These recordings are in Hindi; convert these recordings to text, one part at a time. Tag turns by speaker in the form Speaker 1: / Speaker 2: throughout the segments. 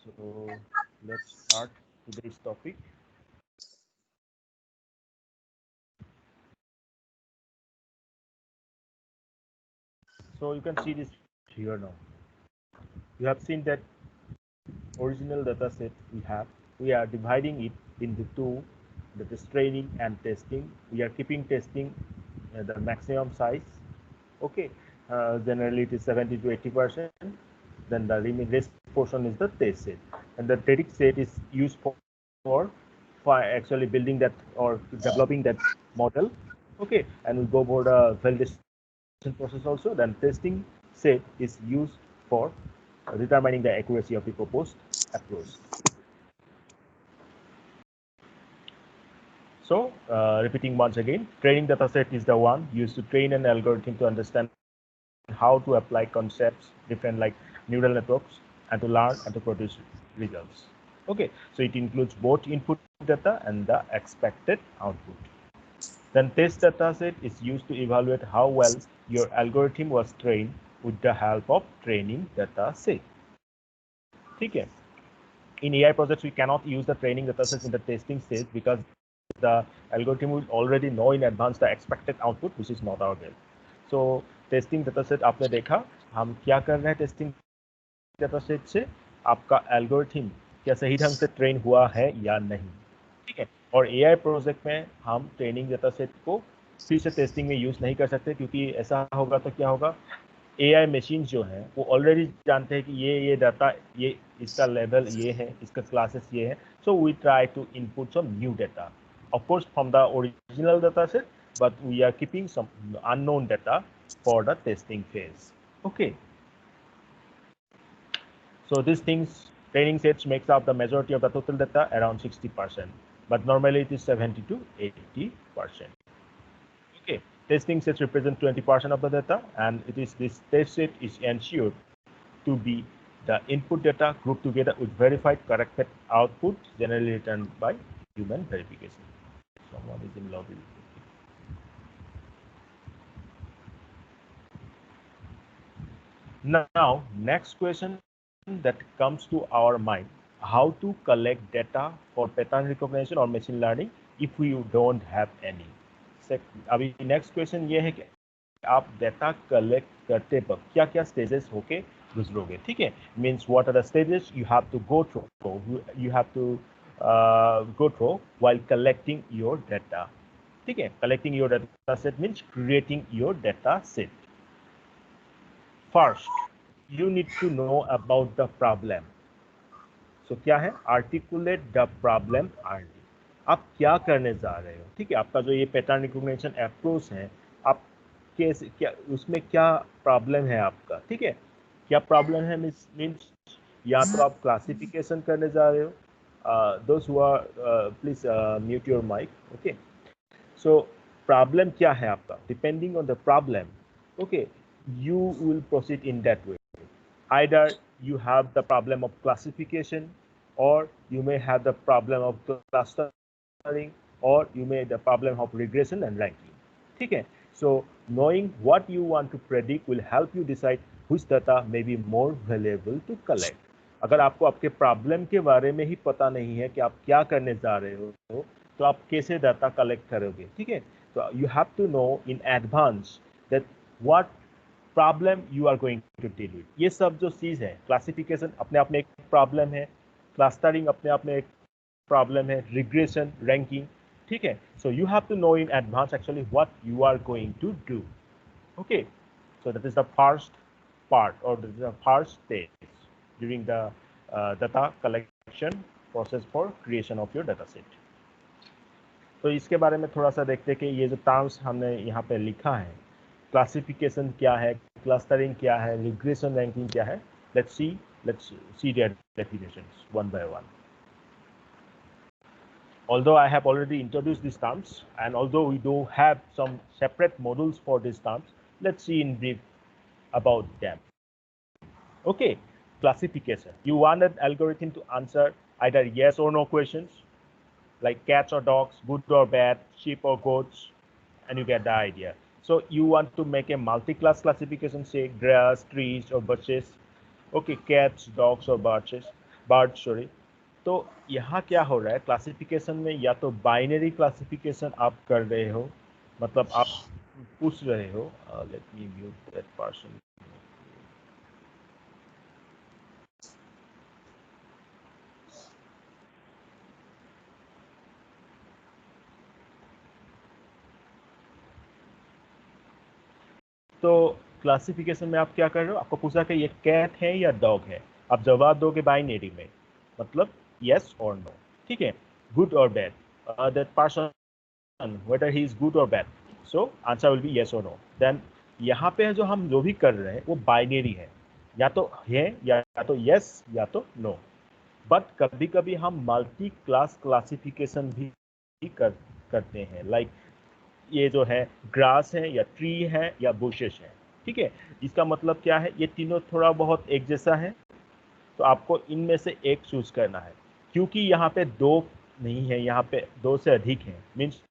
Speaker 1: So let's start today's topic. So you can see this here now. You have seen that original data set we have. We are dividing it into two, that is training and testing. We are keeping testing the maximum size. Okay, generally it is 70 to 80%. Then the rest portion is the test set, and the static set is used for actually building that or developing that model. Okay, and we go over the validation process also. Then testing set is used for determining the accuracy of the proposed approach. So repeating once again, training data set is the one used to train an algorithm to understand how to apply concepts different like neural networks and to learn and to produce results. Okay, so it includes both input data and the expected output. Then test data set is used to evaluate how well your algorithm was trained with the help of training data set. Okay. In AI projects, we cannot use the training data sets in the testing stage because the algorithm will already know in advance the expected output, which is not our goal. So testing data set आपने देखा, हम क्या कर रहे हैं टेस्टिंग डाटा सेट से, आपका एल्गोरिथम क्या सही ढंग से ट्रेन हुआ है या नहीं, ठीक है। और एआई प्रोजेक्ट में हम ट्रेनिंग डाटा सेट को फिर से टेस्टिंग में यूज नहीं कर सकते, क्योंकि ऐसा होगा तो क्या होगा, एआई मशीन जो है वो ऑलरेडी जानते हैं कि ये डाटा, ये इसका लेवल ये है, इसका क्लासेस ये है. So we try to input some new data, of course from the original data set, but we are keeping some unknown data for the testing phase. Okay, so these things, training sets makes up the majority of the total data, around 60%, but normally it is 70 to 80%. Okay, testing sets represent 20% of the data, and it is this test set is ensured to be the input data grouped together with verified corrected output generally returned by human verification. Someone is in lobby. Now, next question that comes to our mind: how to collect data for pattern recognition or machine learning if we don't have any? अभी next question ये है कि आप डेटा कलेक्ट करते वक्त क्या क्या स्टेजेस होके गुजरोगे, ठीक है। Means what are the stages you have to go through, you have to go through while collecting your data, ठीक है। collecting your data set means creating your data set. First you need to know about the problem. So क्या है, articulate the problem early. आप क्या करने जा रहे हो, ठीक है। आपका जो ये पैटर्न रिकॉग्निशन अप्रोच है, आप कैसे, क्या उसमें क्या प्रॉब्लम है आपका, ठीक है। क्या प्रॉब्लम है मीन्स या तो आप क्लासिफिकेशन करने जा रहे हो, दोस्त हुआ, please mute your mic, okay. So problem क्या है आपका, depending on the problem, okay, you will proceed in that way. Either you have the problem of classification, or you may have the problem of clustering, or you may have the problem of regression and ranking, ठीक है। So knowing what you want to predict will help you decide which data may be more valuable to collect. अगर आपको आपके प्रॉब्लम के बारे में ही पता नहीं है कि आप क्या करने जा रहे हो, तो आप कैसे डाटा कलेक्ट करोगे, ठीक है। तो you have to know in advance that what problem you are going to deal with. ये सब जो चीज़ है, क्लासिफिकेशन अपने आप में एक प्रॉब्लम है, क्लस्टरिंग अपने आप में एक प्रॉब्लम है, रिग्रेशन, रैंकिंग, ठीक है। So you have to know in advance actually what you are going to do, okay. So that is the first part, or the first stage during the data collection process for creation of your data set. तो इसके बारे में थोड़ा सा देखते हैं कि ये जो टर्म्स हमने यहाँ पे लिखा है, क्लासिफिकेशन क्या है, क्लस्टरिंग क्या है, रिग्रेशन रैंकिंग क्या है, let's see their definitions one by one. Although I have already introduced these terms, and although we do have some separate modules for these terms, let's see in brief about them. Okay, classification. You want an algorithm to answer either yes or no questions, like cats or dogs, good or bad, sheep or goats, and you get the idea. So you want to make a multi-class classification, say grass, trees, or bushes. Okay, cats, dogs, or birches. Bird sorry. तो यहाँ क्या हो रहा है क्लासिफिकेशन में, या तो बाइनरी क्लासिफिकेशन आप कर रहे हो, मतलब आप पूछ रहे हो, let me mute that person. तो क्लासिफिकेशन में आप क्या कर रहे हो, आपको पूछा कि ये कैट है या डॉग है, आप जवाब दोगे बाइनरी में, मतलब यस और नो, ठीक है, गुड और bad, that person whether he is good or bad, so answer will be yes or no। then यहाँ पे जो हम जो भी कर रहे हैं वो बाइनरी है, या तो है या तो yes या तो no। बट कभी कभी हम मल्टी क्लास क्लासिफिकेशन भी करते हैं, लाइक ये जो है ग्रास है या ट्री है या बुशेस है, ठीक है। इसका मतलब क्या है, ये तीनों थोड़ा बहुत एक जैसा है, तो आपको इनमें से एक चूज करना है, क्योंकि यहाँ पे दो नहीं है, यहाँ पे दो से अधिक है, means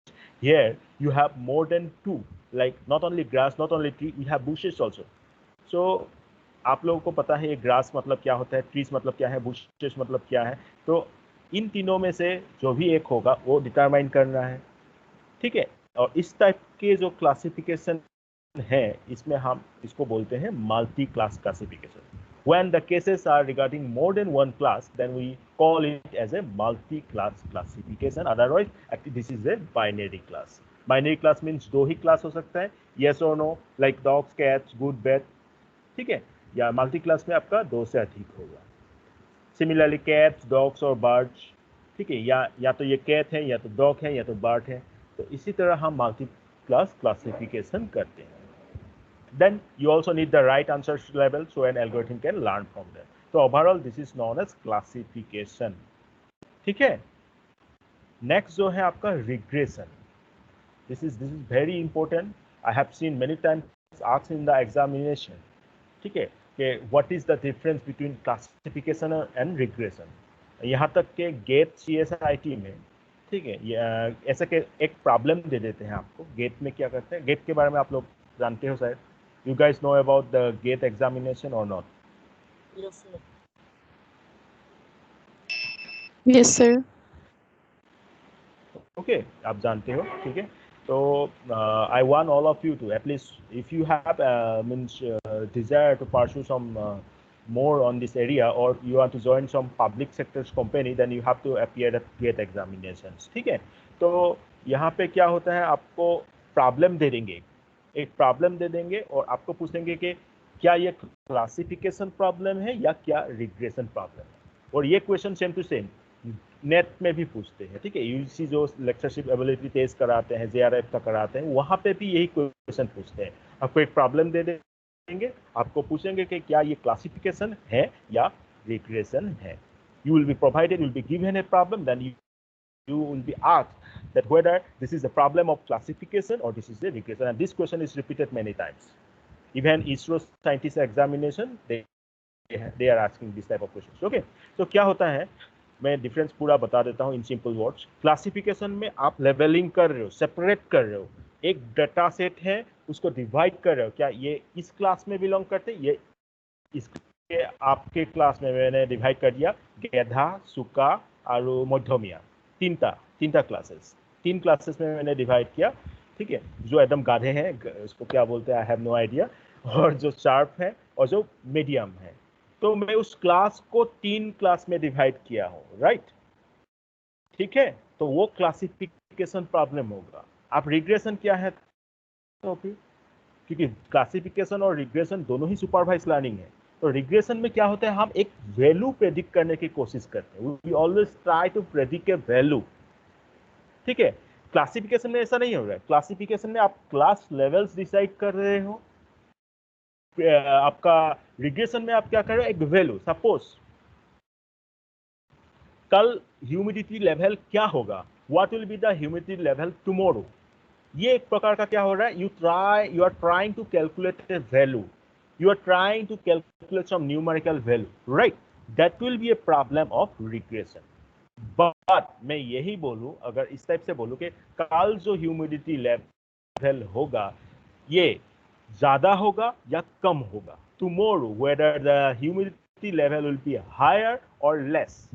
Speaker 1: here you have more than two, like not only grass not only tree, we have bushes also. सो आप लोगों को पता है ये ग्रास मतलब क्या होता है, ट्रीज मतलब क्या है, बुशेस मतलब क्या है, तो इन तीनों में से जो भी एक होगा वो डिटरमाइन करना है, ठीक है। और इस टाइप के जो क्लासिफिकेशन है इसमें हम इसको बोलते हैं multi class classification. When the cases are regarding more than one class, then we call it as a multi-class classification. Otherwise, actually this is a binary class. Binary class means दो ही class हो सकता है, yes or no, like dogs, cats, good, bad, ठीक है। या मल्टी क्लास में आपका दो से अधिक होगा। सिमिलरली कैट्स, डॉग्स और बर्ड्स, ठीक है, या तो ये कैट है या तो डॉग है या तो बर्ड है, तो इसी तरह हम मल्टी क्लास क्लासिफिकेशन करते हैं। Then you also need the right answer level so an algorithm can learn from them. So overall this is known as classification, ठीक है। नेक्स्ट जो है आपका regression, this is very important, I have seen many times asked in the examination, ठीक है, कि what is the difference between classification and regression. यहाँ तक के गेट CSIT में, ठीक है, ऐसा के एक प्रॉब्लम दे देते हैं आपको। गेट में क्या करते हैं, गेट के बारे में आप लोग जानते हो शायद, you guys know about the GATE examination or not?
Speaker 2: Yes, sir.
Speaker 3: Yes, sir.
Speaker 1: Okay, आप जानते हो, ठीक है। तो I want all of you to at least if you have means desire to pursue some more on this area, or you want to join some public sectors company, then you have to appear at GATE examinations, ठीक है। तो यहाँ पे क्या होता है, आपको प्रॉब्लम दे देंगे, एक प्रॉब्लम दे देंगे और आपको पूछेंगे कि क्या ये क्लासिफिकेशन प्रॉब्लम है या क्या रिग्रेशन प्रॉब्लम है, और ये question same to same NET में भी पूछते हैं, ठीक है। यूजीसी जो लेक्चरशिप एबिलिटी टेस्ट कराते हैं, JRF का कराते हैं, वहाँ पे भी यही क्वेश्चन पूछते हैं। आपको एक प्रॉब्लम दे देंगे, आपको पूछेंगे कि क्या ये क्लासिफिकेशन है या रिग्रेशन है। You will be provided, you will be given a problem, then you will be asked that whether this is a problem of classification or this is a regression, and this question is repeated many times. Even ISRO scientist examination, they are asking this type of questions, okay। तो क्या होता है, मैं डिफरेंस पूरा बता देता हूँ इन सिंपल वर्ड्स। क्लासिफिकेशन में आप लेवलिंग कर रहे हो, सेपरेट कर रहे हो, एक डाटा सेट है उसको डिवाइड कर रहे हो, क्या ये इस क्लास में बिलोंग करते हैं, ये इसके आपके क्लास में मैंने डिवाइड कर दिया, गधा, सुका और मध्यमिया, तीनटा क्लासेस, तीन क्लासेस में मैंने डिवाइड किया, ठीक है। जो एकदम गाधे हैं उसको क्या बोलते हैं, आई हैव नो आइडिया, और जो शार्प है और जो मीडियम है, तो मैं उस क्लास को तीन क्लास में डिवाइड किया हूँ, राइट, ठीक है। तो वो क्लासिफिकेशन प्रॉब्लम होगा। आप रिग्रेशन क्या है, तो फिर क्योंकि क्लासिफिकेशन और रिग्रेशन दोनों ही सुपरवाइज लर्निंग है, तो रिग्रेशन में क्या होता है, हम एक वैल्यू प्रेडिक्ट करने की कोशिश करते हैं, we always try to predict a value, ठीक है। क्लासिफिकेशन में ऐसा नहीं हो रहा है, क्लासिफिकेशन में आप क्लास लेवल्स डिसाइड कर रहे हो, आपका रिग्रेशन में आप क्या कर रहे हो, एक वैल्यू, सपोज कल ह्यूमिडिटी लेवल क्या होगा, what will be the humidity level tomorrow, ये एक प्रकार का क्या हो रहा है, you are trying to calculate a value, you are trying to calculate some numerical value, right? That will be a problem of regression. But मैं यही बोलूं, अगर इस टाइप से बोलूं कि कल जो ह्यूमिडिटी लेवल होगा ये ज्यादा होगा या कम होगा, tomorrow whether the humidity humidity level will be higher और लेस,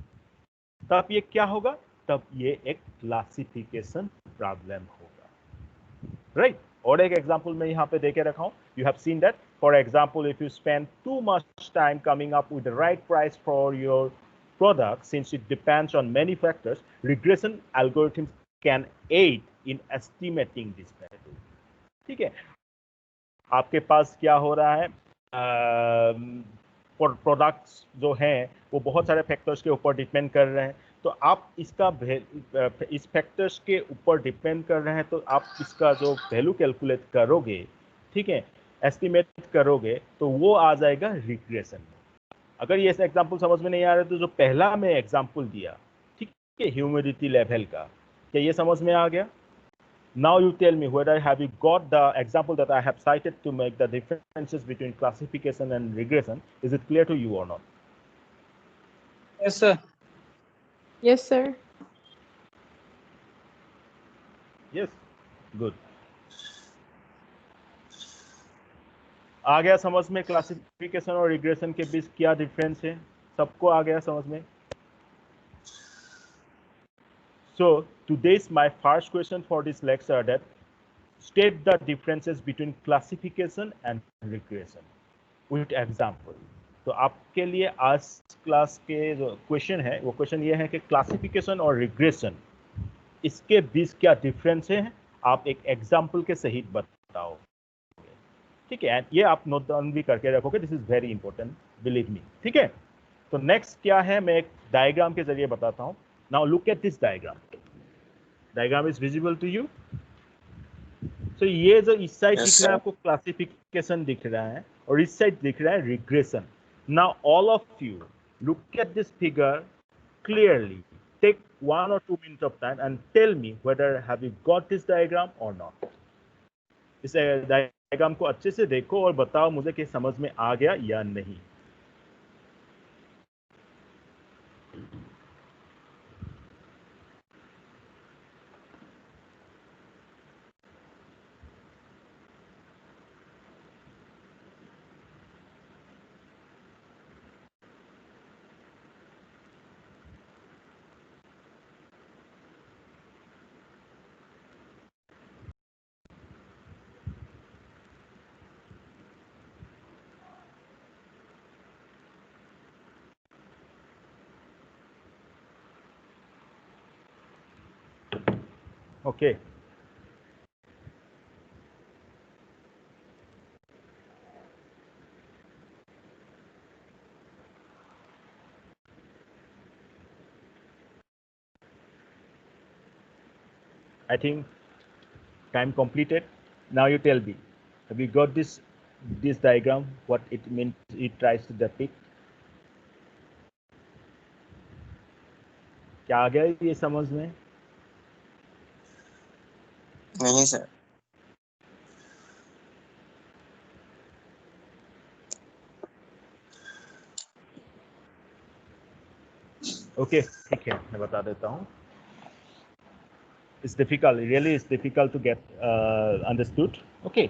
Speaker 1: तब ये क्या होगा, तब ये एक क्लासिफिकेशन प्रॉब्लम होगा, राइट। और एक एग्जांपल मैं यहाँ पे देके रखा हूँ, you have seen that for example if you spend too much time coming up with the right price for your product, since it depends on many factors, regression algorithms can aid in estimating this value। ठीक है, आपके पास क्या हो रहा है, प्रोडक्ट्स जो हैं वो बहुत सारे फैक्टर्स के ऊपर डिपेंड कर रहे हैं, तो आप इसका इस फैक्टर्स के ऊपर डिपेंड कर रहे हैं, तो आप इसका जो वैल्यू कैलकुलेट करोगे, ठीक है, एस्टिमेट करोगे, तो वो आ जाएगा रिग्रेशन में। अगर ये एग्जांपल समझ में नहीं आ रहा तो जो पहला मैं एग्जांपल दिया, ठीक है, ह्यूमिडिटी लेवल का, क्या ये समझ में आ गया? Now you tell me whether have you got the example that I have cited to make the differences between classification and regression. Is it clear to you or not?
Speaker 2: Yes, sir.
Speaker 3: Yes, sir.
Speaker 1: Yes. Good. आ गया समझ में क्लासिफिकेशन और रिग्रेशन के बीच क्या डिफरेंस है? सबको आ गया समझ में? So today's my first question for this lecture that state the differences between classification and regression with example। तो आपके लिए आज क्लास के जो क्वेश्चन है वो क्वेश्चन ये है कि क्लासिफिकेशन और रिग्रेशन इसके बीच क्या डिफरेंस है, आप एक एग्जाम्पल के सहित बताओ, ठीक है। ये आप नोट डाउन भी करके रखोगे, this is very important, believe me, ठीक है। तो नेक्स्ट क्या है, मैं एक डायग्राम के जरिए बताता हूँ। Now look at this diagram is visible to you. तो ये जो इस साइड दिख रहा है आपको क्लासिफिकेशन दिख रहा है और इस साइड दिख रहा है regression. Now all of you look at this figure clearly, take 1 or 2 minutes of time and tell me whether have you got this diagram or not। इस डायग्राम को अच्छे से देखो और बताओ मुझे कि समझ में आ गया या नहीं। Okay. I think time completed. Now you tell me, have you got this diagram, what it means, it tries to depict? क्या आ गया ये समझ में?
Speaker 2: नहीं सर।
Speaker 1: ओके, ठीक है, मैं बता देता हूँ। It's difficult, really it's difficult to get understood. Okay,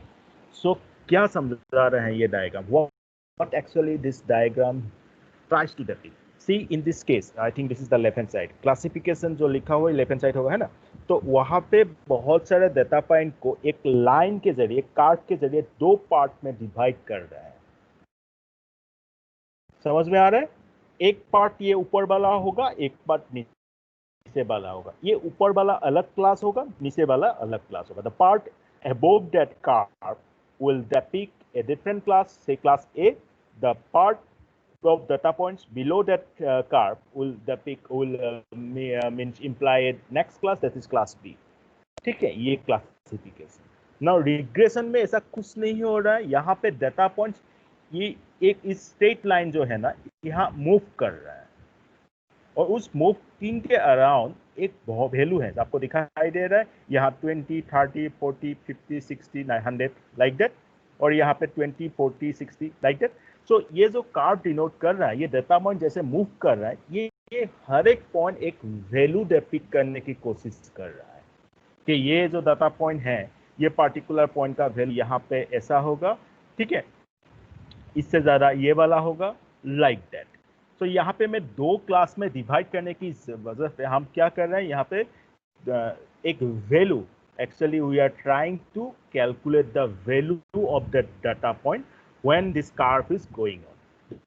Speaker 1: so क्या समझा रहे हैं ये diagram? What actually this diagram tries to depict? See in this case, I think this is the left hand side. Classification जो लिखा हुआ है left hand side होगा, है ना? तो वहाँ पे बहुत सारे डेटा पॉइंट को एक लाइन के जरिए, कार्ड के जरिए दो पार्ट में डिवाइड कर रहा है। समझ में आ रहा है? एक पार्ट ये ऊपर वाला होगा, एक पार्ट नीचे वाला होगा। ये ऊपर वाला अलग क्लास होगा, नीचे वाला अलग क्लास होगा। The part above that curve will depict a different class, say class A. The part of data points below that curve will depict means imply a next class, that is class B। ठीक है, ये क्लासिफिकेशन। नाउ रिग्रेशन में ऐसा कुछ नहीं हो रहा है। यहाँ पे डेटा पॉइंट्स ये एक स्ट्रेट लाइन जो है ना, यहाँ मूव कर रहा है और उस मूविंग के अराउंड एक बहुत वैल्यू है, आपको दिखाई दे रहा है यहाँ 20, 30, 40, 50, 60, 900 लाइक दैट, और यहाँ पे 20, 40, 60 लाइक दैट। सो ये जो कार्व डिनोट कर रहा है, ये डेटा पॉइंट जैसे मूव कर रहा है, ये हर एक पॉइंट एक वैल्यू डिपिक्ट करने की कोशिश कर रहा है कि ये जो डाटा पॉइंट है, ये पार्टिकुलर पॉइंट का वैल्यू यहाँ पे ऐसा होगा, ठीक है, इससे ज़्यादा ये वाला होगा, लाइक दैट। तो यहाँ पे मैं 2 क्लास में डिवाइड करने की वजह से हम क्या कर रहे हैं, यहाँ पे एक value, actually we are trying to calculate the value of the data point when this curve is going on,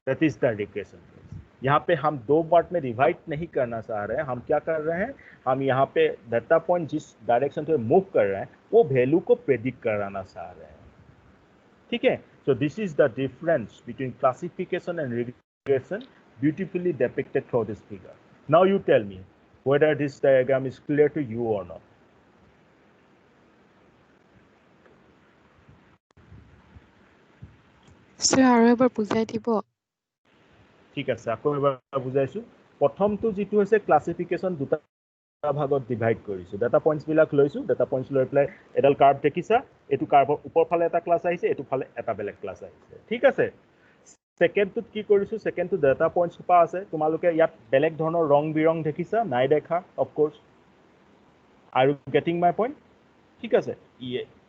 Speaker 1: that is the regression phase। यहाँ पे हम 2 पार्ट में डिवाइड नहीं करना चाह रहे हैं, हम क्या कर रहे हैं, हम यहाँ पे डाटा पॉइंट जिस डायरेक्शन से मूव कर रहे हैं वो वैल्यू को प्रेडिक्ट कराना चाह रहे हैं, ठीक है। So this is the difference between classification and regression, beautifully depicted through this figure। Now you tell me whether this diagram is clear to you or not।
Speaker 3: Sir, আৰু এবাৰ বুজাই দিব।
Speaker 1: ঠিক আছে, আকৌ এবাৰ বুজাইছো। প্ৰথমটো যিটো হৈছে ক্লাছিফিকেশ্যন, দুটা ভাগত ডিভাইড কৰিছো। ডাটা পইণ্টছ বিলাক লৈছো, ডাটা পইণ্টছ লৈ পেলাই এডাল কাৰ্ভ দেখিছা, এইটো কাৰ্ভৰ ওপৰ ফালে এটা ক্লাছ আহিছে, এইটো ফালে এটা বেলেগ ক্লাছ আহিছে, ঠিক আছে। সেকেণ্ডটোত কি কৰিছো, সেকেণ্ডটো ডাটা পইণ্টছ সোপা আছে, তোমালোকে ইয়াত বেলেগ ধৰণৰ ৰং বিৰং দেখিছা, নাই দেখা অফক'ৰ্ছ। আৰু গেটিং মাই পইণ্ট, ঠিক আছে।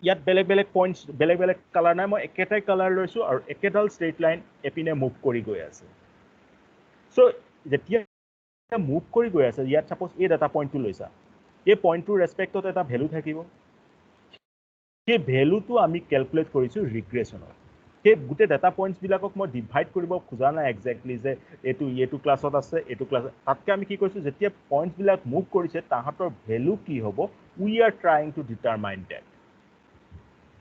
Speaker 1: ইয়াত বেলেগ বেলেগ পইণ্টছ, বেলেগ বেলেগ কালাৰ নাই, মই একেটাই কালাৰ লৈছো আৰু একেডাল ষ্ট্ৰেইট লাইন এপিনে মুভ কৰি গৈ আছে। চ' যেতিয়া মুভ কৰি গৈ আছে, ইয়াত ছাপ'জ এই ডাটা পইণ্টটো লৈছা, এই পইণ্টটোৰ ৰেচপেক্টত এটা ভেলু থাকিব, সেই ভেলুটো আমি কেলকুলেট কৰিছো ৰিগ্ৰেশ্যনত। সেই গোটেই ডাটা পইণ্টছবিলাকক মই ডিভাইড কৰিব খোজা নাই একজেক্টলি যে এইটো ক্লাছত আছে, এইটো ক্লাছত। তাতকৈ আমি কি কৰিছোঁ, যেতিয়া পইণ্টছবিলাক মুভ কৰিছে তাহাঁতৰ ভেলু কি হ'ব, we are trying to determine that.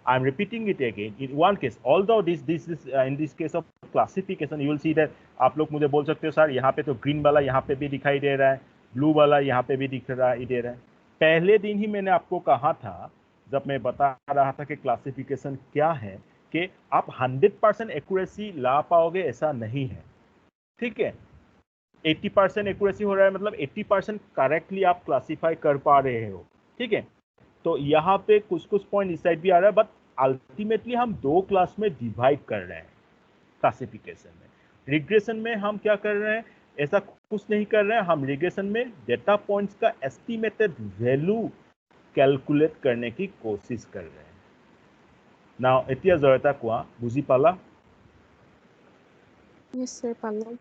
Speaker 1: I am repeating it again. In one case, although this is in this case of classification, you will see that आप लोग मुझे बोल सकते हो सर यहाँ पे तो ग्रीन वाला यहाँ पे भी दिखाई दे रहा है, ब्लू वाला यहाँ पे भी दिखाई दे रहा है। पहले दिन ही मैंने आपको कहा था जब मैं बता रहा था कि क्लासिफिकेशन क्या है, कि आप 100% एक्यूरेसी ला पाओगे ऐसा नहीं है, ठीक है। 80% एक्यूरेसी हो रहा है मतलब 80% करेक्टली आप क्लासीफाई कर पा रहे हो, ठीक है। तो यहाँ पे कुछ कुछ पॉइंट इस साइड भी आ रहा है, बट अल्टीमेटली हम 2 क्लास में डिवाइड कर रहे हैं क्लासिफिकेशन में। रिग्रेशन में हम क्या कर रहे हैं, ऐसा कुछ नहीं कर रहे हैं, हम रिग्रेशन में डेटा पॉइंट्स का एस्टिमेटेड वैल्यू कैलकुलेट करने की कोशिश कर रहे हैं। नाउ एतिया जयता कोआ बुझी पाला?
Speaker 3: Yes, sir, পালো।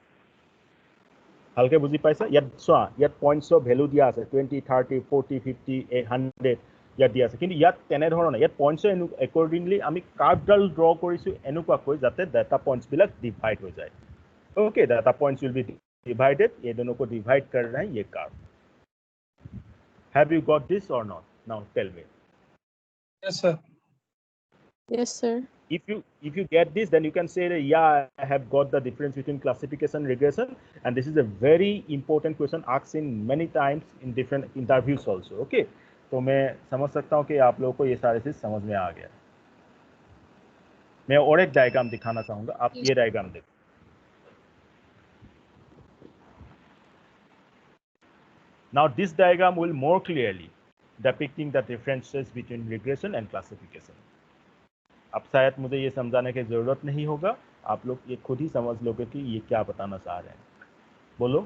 Speaker 1: ভালকে বুঝি পাইছা? ইয়াত চোৱা, ইয়াত পইণ্টছৰ ভেলু দিয়া আছে 20, 30, 40, 50, 100 ইয়াত দিয়া আছে, কিন্তু ইয়াত তেনেধৰণৰ ইয়াত পইণ্টছৰ একৰ্ডিংলি আমি কাৰ্ভডাল ড্ৰ কৰিছোঁ এনেকুৱাকৈ যাতে ডাটা পইণ্টছবিলাক ডিভাইড হৈ যায়। Okay, data points will be divided, ये दोनों को डिवाइड कर रहे हैं ये curve. Have you got this और not? Now tell me.
Speaker 2: Yes, sir.
Speaker 3: Yes, sir.
Speaker 1: If you get this, then you can say that yeah, I have got the difference between classification and regression, and this is a very important question asked in many times in different interviews also। okay, तो मैं समझ सकता हूँ कि आप लोगों को ये सारे चीज समझ में आ गया। मैं और एक डायग्राम दिखाना चाहूंगा, आप ये डायग्राम देखो। Now this diagram will more clearly depicting the differences between regression and classification। अब शायद मुझे ये समझाने की जरूरत नहीं होगा, आप लोग ये खुद ही समझ लोगे कि ये क्या बताना चाह रहे हैं। बोलो।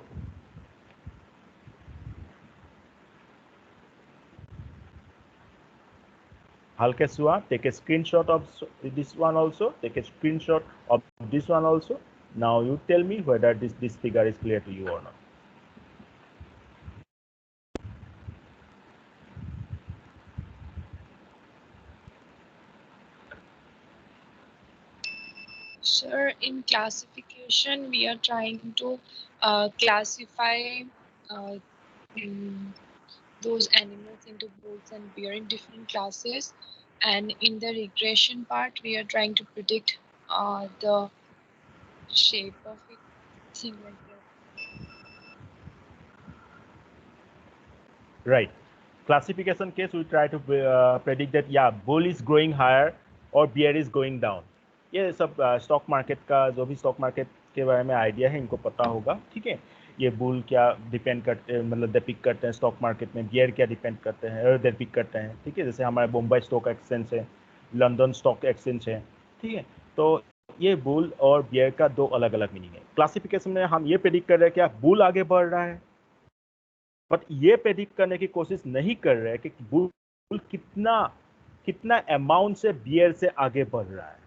Speaker 1: हल्के सुआ, take a screenshot of this one also, take a screenshot of this one also। Now you tell me whether this figure is clear to you or not।
Speaker 4: Sir, in classification, we are trying to classify those animals into bulls and bear in different classes. And in the regression part, we are trying to predict the shape of it, thing like that.
Speaker 1: Right. Classification case, we try to predict that yeah, bull is growing higher or bear is going down। ये सब स्टॉक मार्केट का, जो भी स्टॉक मार्केट के बारे में आइडिया है इनको पता होगा, ठीक है। ये बुल क्या डिपेंड करते हैं, मतलब डिपिक्ट करते हैं स्टॉक मार्केट में, बियर क्या डिपेंड करते हैं, डिपिक्ट करते हैं, ठीक है। जैसे हमारे मुंबई स्टॉक एक्सचेंज है, लंदन स्टॉक एक्सचेंज है, ठीक है। तो ये बुल और बियर का 2 अलग अलग मीनिंग है। क्लासिफिकेशन में हम ये प्रेडिक्ट कर रहे हैं कि बुल आगे बढ़ रहा है, बट ये प्रेडिक्ट करने की कोशिश नहीं कर रहे हैं कि बुल कितना अमाउंट से बियर से आगे बढ़ रहा है।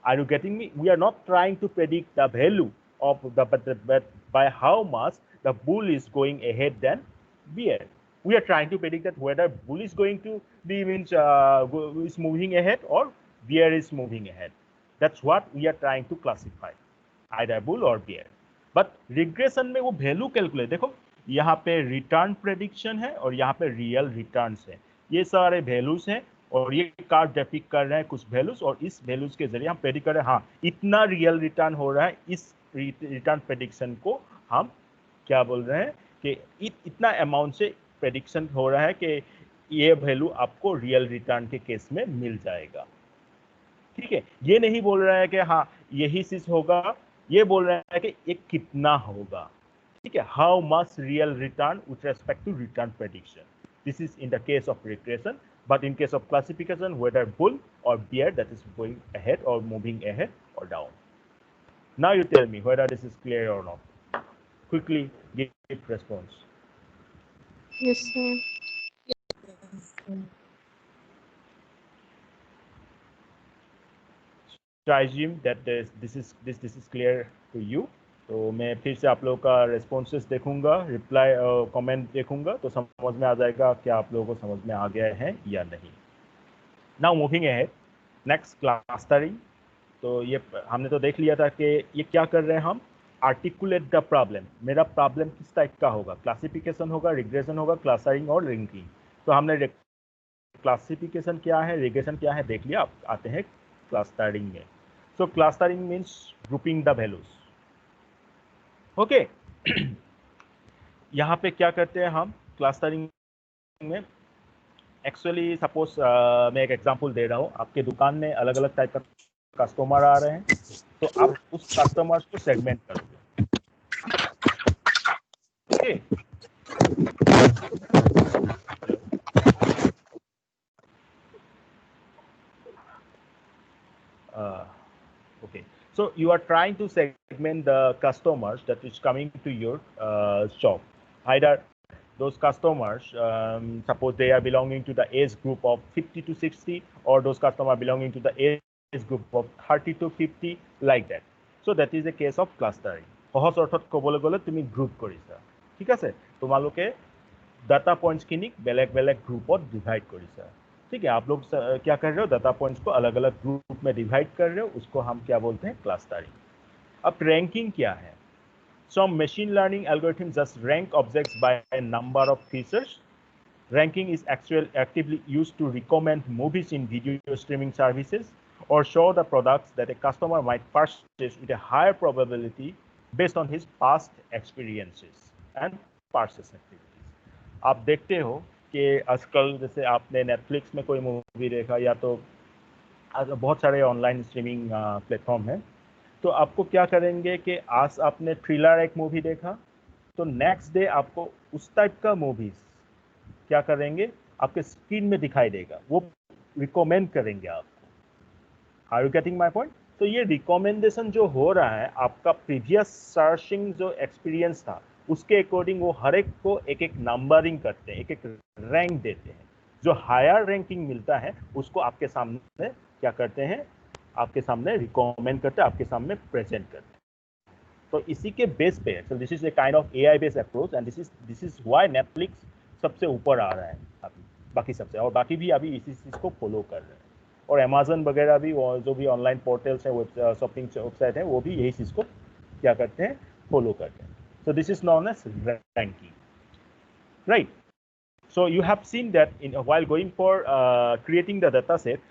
Speaker 1: Are you getting me? We are not trying to predict the value, of but by how much the bull is going ahead than bear. We are trying to predict that whether bull is going to be is moving ahead or bear is moving ahead. That's what we are trying to classify, either bull or bear. But regression में वो वैल्यू कैलकुलेट, देखो यहाँ पे रिटर्न प्रेडिक्शन है और यहाँ पे रियल रिटर्न्स है, ये सारे वैल्यूज हैं और ये कार्ड डिपिक्ट कर रहे हैं कुछ वैल्यूज और इस वैल्यूज के जरिए हम प्रेडिक्ट कर रहे हैं हाँ इतना रियल रिटर्न हो रहा है, इस रिटर्न प्रेडिक्शन को हम क्या बोल रहे हैं कि इतना अमाउंट से प्रेडिक्शन हो रहा है कि ये वैल्यू आपको रियल रिटर्न के केस में मिल जाएगा। ठीक है, ये नहीं बोल रहा है कि हाँ यही चीज होगा, ये बोल रहा है कि ये कितना होगा। ठीक है, how much real return with respect to return prediction. This is in the case of regression, but in case of classification, whether bull or bear that is going ahead or moving ahead or down. Now you tell me whether this is clear or not. Quickly give response.
Speaker 3: Yes, sir.
Speaker 1: So I assume that this is clear to you. तो मैं फिर से आप लोगों का रेस्पॉन्सेस देखूंगा, रिप्लाई कमेंट देखूंगा तो समझ में आ जाएगा क्या आप लोगों को समझ में आ गया है या नहीं। Now moving ahead, next clustering. तो ये हमने तो देख लिया था कि ये क्या कर रहे हैं हम, आर्टिकुलेट द प्रॉब्लम। मेरा प्रॉब्लम किस टाइप का होगा, क्लासिफिकेशन होगा, रिग्रेशन होगा, क्लस्टरिंग और लिंकिंग। तो हमने क्लासिफिकेशन क्या है, रिग्रेशन क्या है देख लिया, आते हैं क्लस्टरिंग में। So clustering means grouping the values. Okay, यहाँ पे क्या करते हैं हम क्लस्टरिंग में, एक्चुअली सपोज मैं एक एग्जांपल दे रहा हूँ, आपके दुकान में अलग अलग टाइप का कस्टमर आ रहे हैं, तो आप उस कस्टमर्स को सेगमेंट करोगे। Okay, okay, so you are trying to segment the customers that is coming to your shop. Either those customers, suppose they are belonging to the age group of 50 to 60, or those customers belonging to the age group of 30 to 50, like that. So that is a case of clustering. সহজ অৰ্থত ক'বলৈ গ'লে তুমি গ্ৰুপ কৰিছা, ঠিক আছে, তোমালোকে डाटा पॉइंट्स किनिक बेलेग बेलेग ग्रुपत डिवाइड करिसा। ठीक है, आप लोग क्या कर रहे हो, डाटा पॉइंट्स को अलग अलग ग्रुप में डिवाइड कर रहे हो, उसको हम क्या बोलते हैं, क्लस्टरिंग। अब रैंकिंग क्या है, some machine learning algorithms just rank objects by a number of features. Ranking is actively used to recommend movies in video streaming services or show the products that a customer might purchase with a higher probability based on his past experiences and purchase activities. आप देखते हो कि आजकल जैसे आपने नेटफ्लिक्स में कोई मूवी देखा या तो बहुत सारे ऑनलाइन स्ट्रीमिंग प्लेटफॉर्म हैं, तो आपको क्या करेंगे कि आज आपने थ्रिलर एक मूवी देखा तो नेक्स्ट डे आपको उस टाइप का मूवीज क्या करेंगे, आपके स्क्रीन में दिखाई देगा, वो रिकमेंड करेंगे आपको। Are you getting my point? तो ये रिकमेंडेशन जो हो रहा है, आपका प्रीवियस सर्चिंग जो एक्सपीरियंस था उसके अकॉर्डिंग वो हर एक को एक एक नंबरिंग करते हैं, एक एक रैंक देते हैं। जो हायर रैंकिंग मिलता है उसको आपके सामने क्या करते हैं, आपके सामने रिकमेंड करते हैं, आपके सामने प्रेजेंट करते हैं। तो इसी के बेस पे, so this is a kind of AI based approach and this is why Netflix सबसे ऊपर आ रहा है अभी बाकी सबसे, और बाकी भी अभी इसी चीज़ को फॉलो कर रहे हैं, और अमेजन वगैरह भी, और जो भी ऑनलाइन पोर्टल्स हैं, शॉपिंग वेबसाइट है, वो भी यही चीज़ को क्या करते हैं, फॉलो करते हैं। So this is known as ranking, right? So you have seen that while going for creating the data set,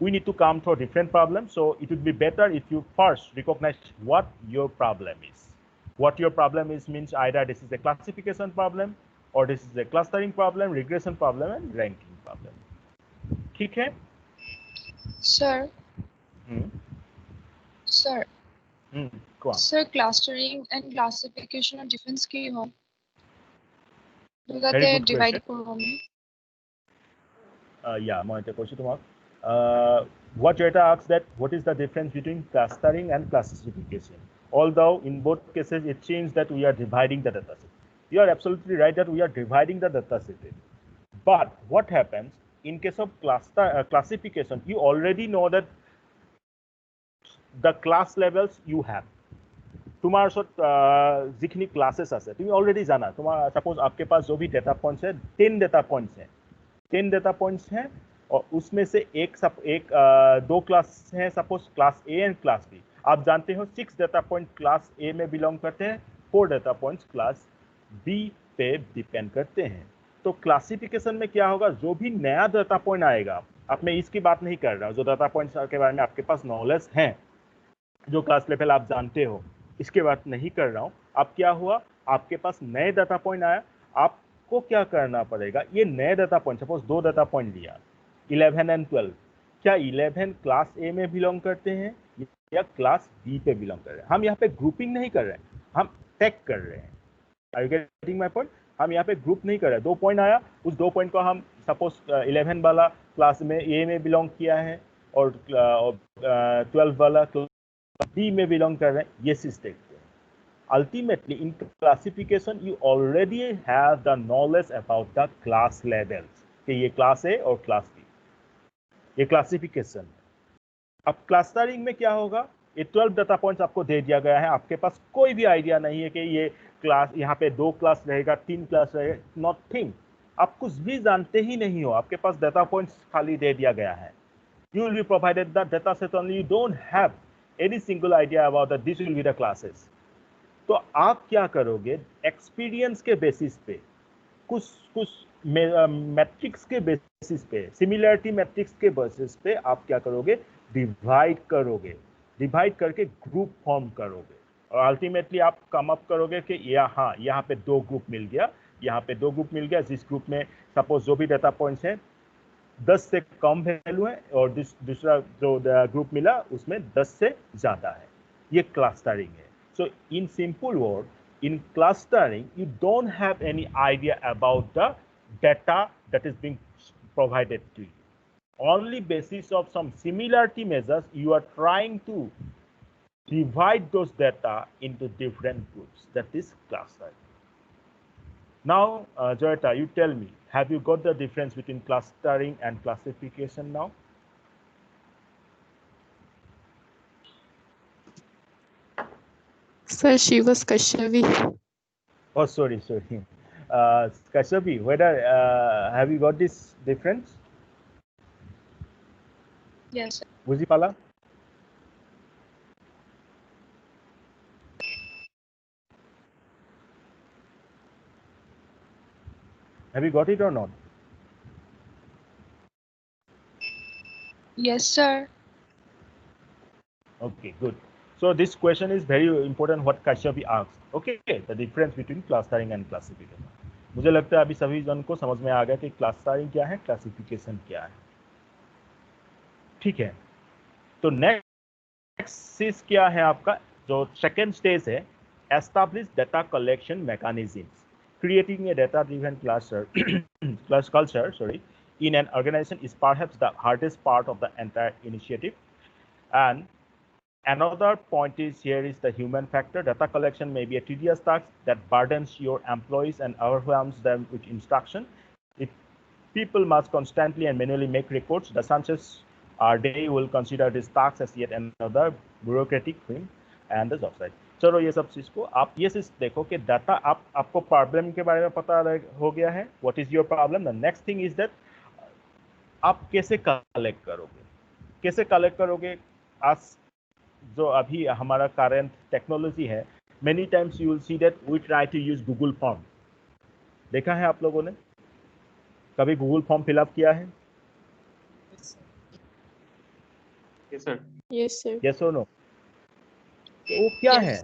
Speaker 1: we need to come to a different problem. So it would be better if you first recognize what your problem is. What your problem is means either this is a classification problem, or this is a clustering problem, regression problem, and ranking problem. ठीक है?
Speaker 4: Sir. Sir.
Speaker 1: Go on.
Speaker 4: Sir, clustering and classification are difference की हो?
Speaker 1: Very good
Speaker 4: divide
Speaker 1: question.
Speaker 4: करो हमें।
Speaker 1: Yeah, मैं तो पूछूँ तुम्हारा, what Joyita asks that what is the difference between clustering and classification? Although in both cases it seems that we are dividing the data set. You are absolutely right that we are dividing the data set. But what happens in case of classification? You already know that the class levels you have. তোমাৰ ওচৰত যিখিনি ক্লাसेছ আছে তুমি অলৰেডি জানা তোমাৰ सपोज आपके पास जो भी डेटा पॉइंट्स है 10 डेटा पॉइंट्स है 10 डेटा पॉइंट्स हैं और उसमें से दो क्लास हैं suppose class A and class B आप जानते हो 6 डेटा पॉइंट क्लास ए में बिलोंग करते हैं 4 डेटा पॉइंट्स क्लास बी पे डिपेंड करते हैं तो क्लासिफिकेशन में क्या होगा जो भी नया डेटा पॉइंट आएगा अब मैं इसकी बात नहीं कर रहा हूँ जो डेटा पॉइंट्स के बारे में आपके पास नॉलेज है जो क्लास लेवल आप जानते हो इसके बात नहीं कर रहा हूँ अब क्या हुआ आपके पास नए डाटा पॉइंट आया आपको क्या करना पड़ेगा ये नए data point suppose 2 data point लिया 11 एंड 12 क्या 11 क्लास ए में बिलोंग करते हैं या क्लास बी पे बिलोंग कर रहे हैं हम यहाँ पे ग्रुपिंग नहीं कर रहे हैं हम टैग कर रहे हैं are you getting my point हम यहाँ पे ग्रुप नहीं कर रहे 2 पॉइंट आया उस 2 पॉइंट को हम सपोज 11 वाला क्लास में ए में बिलोंग किया है और 12 वाला बी में बिलोंग कर रहे हैं ये चीज देखते हैं ultimately in classification you already have the knowledge about the class levels कि ये क्लास ए और क्लास बी ये क्लासिफिकेशन अब क्लस्टरिंग में क्या होगा ये 12 डाटा पॉइंट्स आपको दे दिया गया है आपके पास कोई भी आइडिया नहीं है कि ये क्लास यहाँ पे 2 क्लास रहेगा 3 क्लास रहेगा नॉथिंग आप कुछ भी जानते ही नहीं हो आपके पास डाटा पॉइंट्स खाली दे दिया गया है you will be provided the data set only you don't have any single idea about that this will be the classes तो आप क्या करोगे एक्सपीरियंस के बेसिस पे कुछ मैट्रिक्स के बेसिस पे सिमिलरिटी मैट्रिक्स के बेसिस पे आप क्या करोगे डिवाइड करके ग्रुप फॉर्म करोगे और अल्टीमेटली आप कम अप करोगे कि यहाँ पे 2 ग्रुप मिल गया जिस ग्रुप में सपोज जो भी डाटा पॉइंट्स हैं 10 से कम वैल्यू है और दूसरा जो ग्रुप मिला उसमें 10 से ज्यादा है ये क्लस्टरिंग है so in simple word in clustering you don't have any idea about the data that is being provided to you only basis of some similarity measures you are trying to divide those data into different groups that is clustering. Now Joyita, you tell me, have you got the difference between clustering and classification now?
Speaker 3: Sir, she was Kashyavi.
Speaker 1: Oh, sorry. Kashabi, whether have you got this difference?
Speaker 4: Yes, sir.
Speaker 1: Buzipala? Have you got it or not?
Speaker 4: Yes, sir.
Speaker 1: Okay, good. So this question is very important what Kashyapi asked. Okay, the difference between clustering and classification. मुझे लगता है अभी सभी जन को समझ में आ गया कि क्लस्टरिंग क्या है क्लासिफिकेशन क्या है ठीक है तो नेक्स्ट चीज क्या है आपका जो सेकेंड स्टेज है establish data collection mechanisms creating a data-driven culture in an organization is perhaps the hardest part of the entire initiative. And another point is here is the human factor. Data collection may be a tedious task that burdens your employees and overwhelms them with instruction. If people must constantly and manually make reports, the chances are they will consider this task as yet another bureaucratic thing and the job site. चलो ये सब चीज को आप ये चीज देखो कि डाटा आपको प्रॉब्लम के बारे में पता हो गया है what is your problem the next thing is that आप कैसे कलेक्ट करोगे आज जो अभी हमारा करंट टेक्नोलॉजी है many times you will see that we try to use Google form देखा है आप लोगों ने कभी गूगल फॉर्म फिलअप किया है
Speaker 2: Yes, sir.
Speaker 3: Yes, sir.
Speaker 1: Yes और नो वो क्या
Speaker 4: Yes.
Speaker 1: है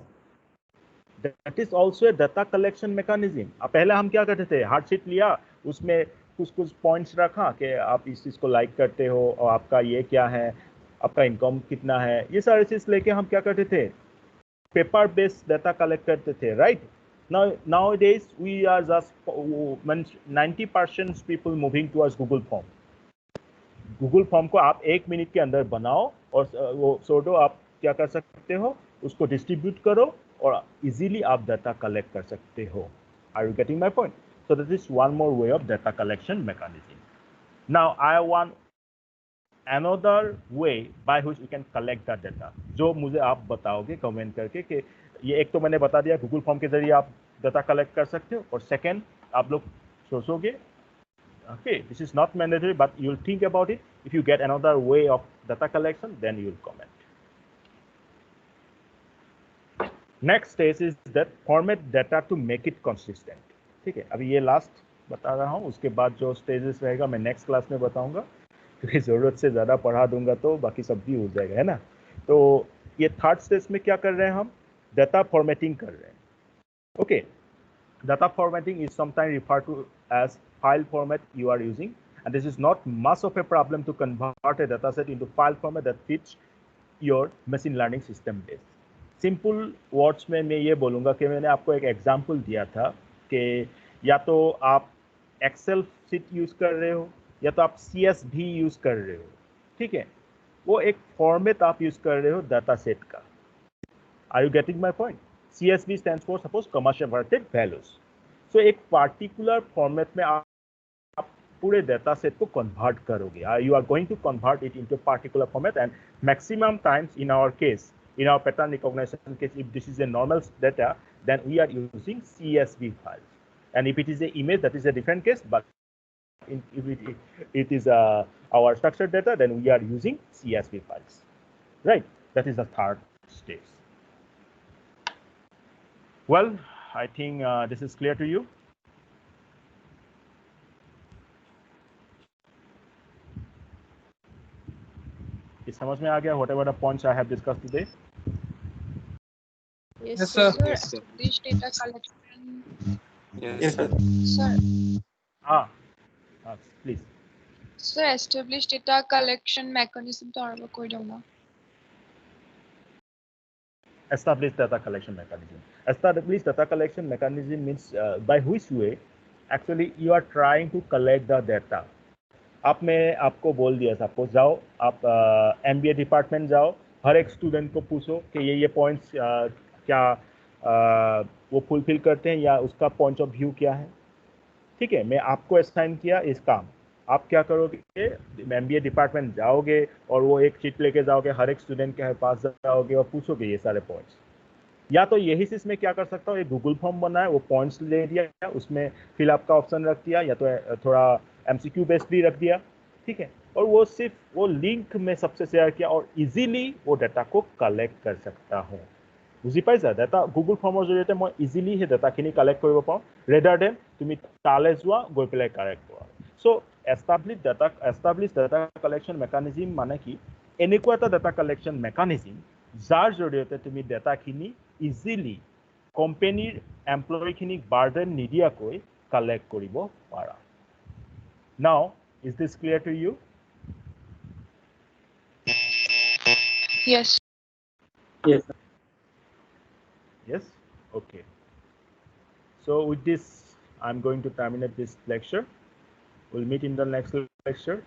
Speaker 1: that is also a data collection mechanism अब पहले हम क्या करते थे हार्डशीट लिया उसमें कुछ पॉइंट्स रखा कि आप इस चीज को लाइक करते हो और आपका ये क्या है आपका इनकम कितना है ये सारी चीज लेके हम क्या करते थे पेपर बेस्ड डाटा कलेक्ट करते थे right nowadays we are just 90% people moving towards Google form को आप 1 मिनट के अंदर बनाओ और वो सोडो आप क्या कर सकते हो उसको डिस्ट्रीब्यूट करो और इजीली आप डाटा कलेक्ट कर सकते हो are you getting my point so that is one more way of data collection mechanism now I want another way by which we can collect that data जो मुझे आप बताओगे कमेंट करके कि ये एक तो मैंने बता दिया गूगल फॉर्म के जरिए आप डाटा कलेक्ट कर सकते हो, और सेकेंड आप लोग सोचोगे, okay, this is not mandatory, but you'll think about it. If you get another way of data collection, then you'll comment. Next stage is that format data to make it consistent. ठीक है, अभी ये लास्ट बता रहा हूँ, उसके बाद जो स्टेजेस रहेगा मैं नेक्स्ट क्लास में बताऊंगा, क्योंकि ज़रूरत से ज़्यादा पढ़ा दूंगा तो बाकी सब भी हो जाएगा, है ना। तो ये थर्ड स्टेज में क्या कर रहे हैं हम, डाटा फॉर्मेटिंग कर रहे हैं। Okay, data formatting is sometimes referred to as file format you are using, and this is not much of a problem to convert a dataset into file format that fits your machine learning system base. Simple words में मैं ये बोलूँगा कि मैंने आपको एक एग्जांपल दिया था कि या तो आप एक्सेल शीट यूज़ कर रहे हो या तो आप CSV यूज़ कर रहे हो, ठीक है, वो एक फॉर्मेट आप यूज़ कर रहे हो डाटा सेट का। Are you getting my point? CSV stands for suppose commercial converted values. So एक particular format में आप पूरे data set को convert करोगे. You are going to convert it into a particular format, and maximum times in our case, in our pattern recognition case, if this is a normal data, then we are using CSV files. And if it is an image, that is a different case. But if it is our structured data, then we are using CSV files. Right? That is the third stage. Well, I think this is clear to you. Is समझ में आ गया whatever the points I have discussed today?
Speaker 3: Yes,
Speaker 2: Yes,
Speaker 3: sir.
Speaker 2: sir.
Speaker 4: Sir, established data collection.
Speaker 2: Yes, sir.
Speaker 4: Sir,
Speaker 1: Please.
Speaker 4: sir, established data collection mechanism तो और कोई होना.
Speaker 1: Established data collection mechanism. Established data collection mechanism means by which way actually you are trying to collect the data. आप मैं आपको बोल दिया सबको, जाओ आप MBA डिपार्टमेंट जाओ, हर एक स्टूडेंट को पूछो कि ये पॉइंट्स क्या वो फुलफिल करते हैं या उसका पॉइंट ऑफ व्यू क्या है, ठीक है। मैं आपको असाइन किया इस काम, आप क्या करोगे, MBA डिपार्टमेंट जाओगे और वो एक शीट लेके जाओगे, हर एक स्टूडेंट के पास जाओगे और पूछोगे ये सारे पॉइंट्स। या तो यही चीज में क्या कर सकता हूँ, एक गूगल फॉर्म बना है, वो पॉइंट्स ले दिया, उसमें फिल अप का ऑप्शन रख दिया, या तो थोड़ा MCQ बेस्ड भी रख दिया, ठीक है, और वो सिर्फ वो लिंक में सबसे शेयर किया और इजीली वो डाटा को कलेक्ट कर सकता हूँ। বুজি পাইছা, ডাটা গুগল ফৰ্মৰ জৰিয়তে মই ইজিলি সেই ডাটাখিনি কালেক্ট কৰিব পাৰোঁ, ৰেডাৰ দেন তুমি তালৈ যোৱা গৈ পেলাই কালেক্ট কৰা। চ' এষ্টাব্লিছ ডাটা কালেকশ্যন মেকানিজিম মানে কি, এনেকুৱা এটা ডাটা কালেকশ্যন মেকানিজিম যাৰ জৰিয়তে তুমি ডাটাখিনি ইজিলি কোম্পানীৰ এমপ্লয়ীখিনিক বাৰ্ডেন নিদিয়াকৈ কালেক্ট কৰিব পাৰা। Now is this clear to you?
Speaker 4: Yes.
Speaker 2: Yes, sir.
Speaker 1: Yes? Okay. So with this, I'm going to terminate this lecture. We'll meet in the next lecture.